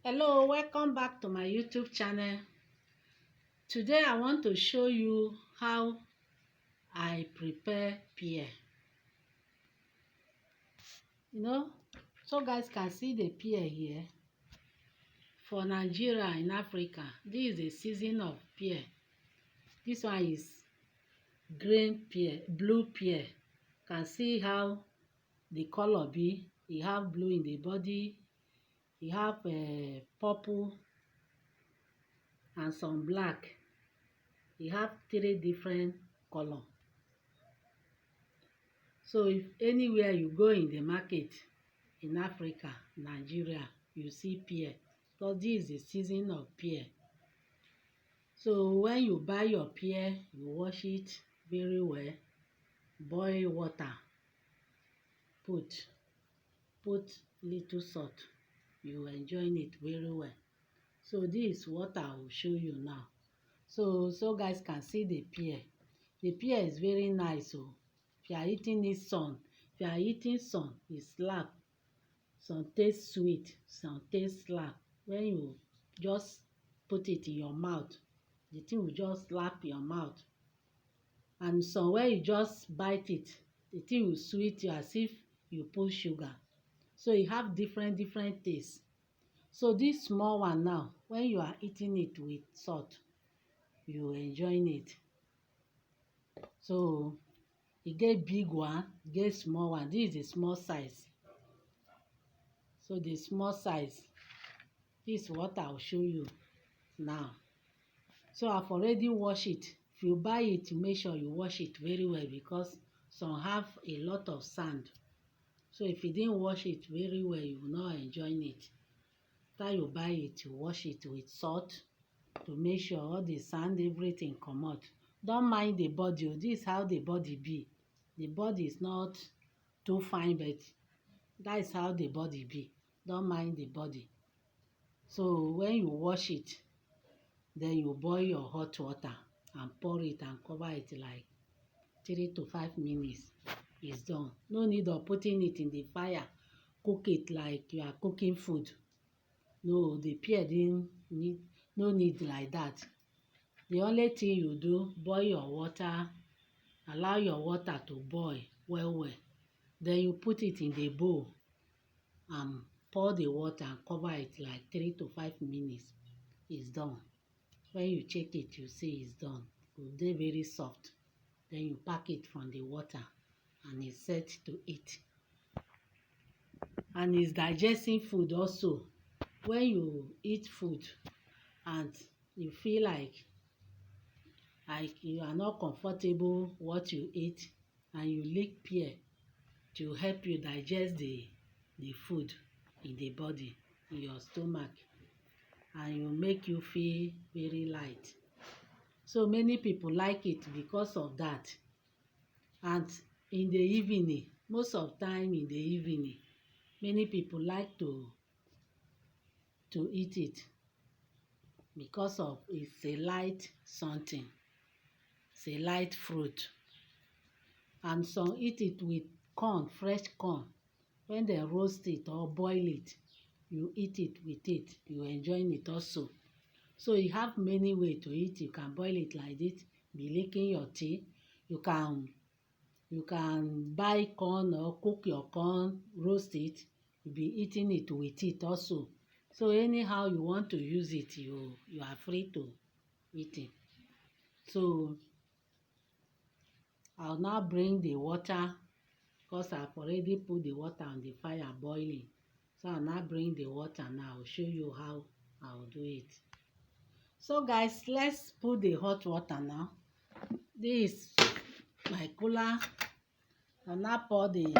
Hello, welcome back to my YouTube channel. Today I want to show you how I prepare pear. So guys can see the pear here. For Nigeria in Africa, this is the season of pear. This one is green pear, blue pear. Can see how the color be. You have blue in the body, you have purple and some black. You have 3 different color. So if anywhere you go in the market in Africa, Nigeria, you see pear, because this is the season of pear. So when you buy your pear, you wash it very well, boil water, put little salt, you enjoy it very well. So this is what I will show you now. So guys can see the pear. The pear is very nice. So if you are eating it some, if you are eating some, it slap. Some taste sweet, some taste slap. When you just put it in your mouth, the thing will just slap your mouth. And some when you just bite it, the thing will sweet you as if you put sugar. So you have different tastes. So this small one now, when you are eating it with salt, you enjoying it. So you get big one, get small one. This is the small size. So the small size, this is what I'll show you now. So I've already washed it. If you buy it, make sure you wash it very well, because some have a lot of sand. So if you didn't wash it very well, you will not enjoy it. After you buy it, you wash it with salt to make sure all the sand, everything come out. Don't mind the body. This is how the body be. The body is not too fine, but that is how the body be. Don't mind the body. So when you wash it, then you boil your hot water and pour it and cover it like 3 to 5 minutes. It's done. No need of putting it in the fire. Cook it like you are cooking food. No, the pear didn't need, no need like that. The only thing you do, boil your water, allow your water to boil well. Then you put it in the bowl and pour the water and cover it like 3 to 5 minutes. It's done. When you check it, you see it's done. It will be very soft. Then you pack it from the water and it's set to eat. And it's digesting food also. When you eat food and you feel like you are not comfortable what you eat, and you lick pear to help you digest the food in the body, in your stomach, and you make you feel very light. So many people like it because of that. And in the evening, most of time in the evening, many people like to eat it because of it's a light something. It's a light fruit. And some eat it with corn, fresh corn. When they roast it or boil it, you eat it with it. You enjoy it also. So you have many ways to eat. You can boil it like this, be licking your teeth. You can buy corn or cook your corn, roast it. You be eating it with it also. So anyhow you want to use it, you are free to eat it. So I'll now bring the water, because I've already put the water on the fire boiling. So I'll now bring the water now. I'll show you how I'll do it. So guys, let's put the hot water now. This is my cooler. I'll now pour the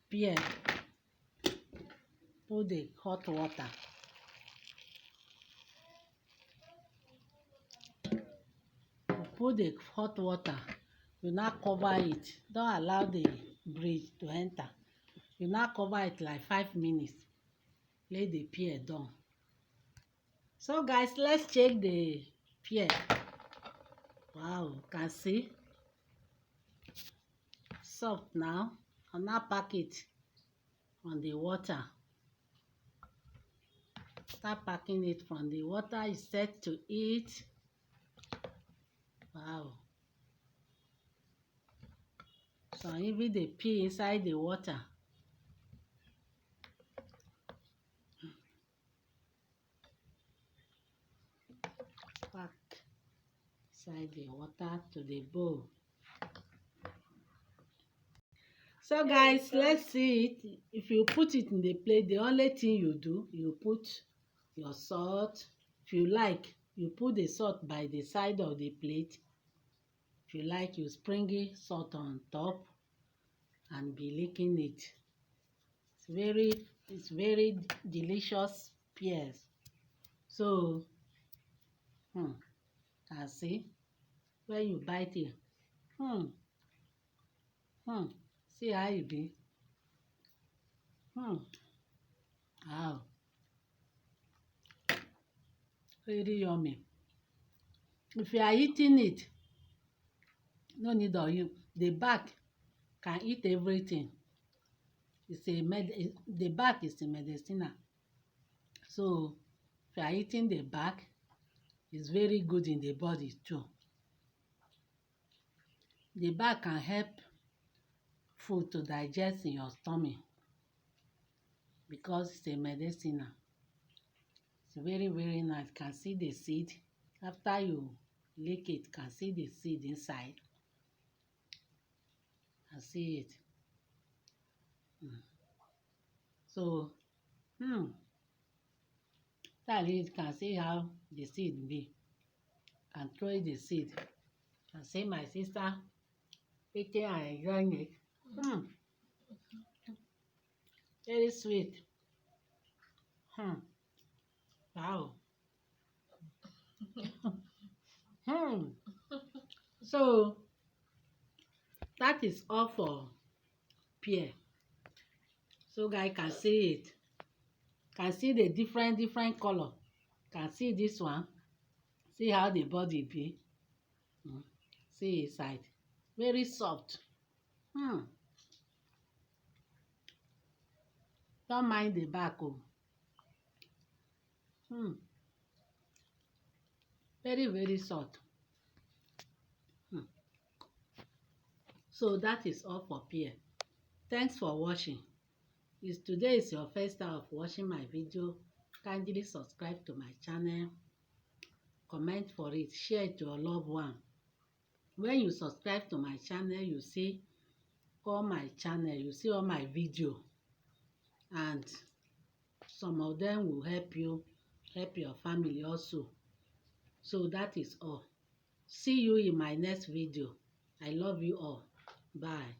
pear. Put the hot water. Put the hot water. You now cover it. Don't allow the breeze to enter. You now cover it like 5 minutes. Let the pear done. So guys, let's check the pear. Wow, you can see. Soft now. I'll now pack it on the water. start packing it from the water is set to eat. Wow. So even the pea inside the water. Pack inside the water to the bowl. So guys, let's see it. If you put it in the plate, the only thing you do, you put your salt. If you like, you put the salt by the side of the plate. If you like, you sprinkle salt on top and be licking it. It's very delicious pears. So, can see when you bite it. See how it be. Wow, very yummy. If you are eating it, no need of you. The back can eat everything. The back is a medicinal. So if you are eating the back, it's very good in the body too. The back can help food to digest in your stomach because it's a medicinal. It's very, very nice. Can see the seed. After you lick it, can see the seed inside. Can see it. So, that is, can see how the seed be. Can throw the seed. Can see my sister eating and enjoying it. Very sweet. Wow. So that is all for pear. So guys can see it. Can see the different color. Can see this one. See how the body be. See inside. Very soft. Don't mind the back. Very, very soft. So that is all for pear. Thanks for watching. If today is your first time of watching my video, kindly subscribe to my channel, comment for it, share it to your loved one. When you subscribe to my channel, you see all my channel, you see all my video, and some of them will help you, help your family also. So that is all. See you in my next video. I love you all. Bye.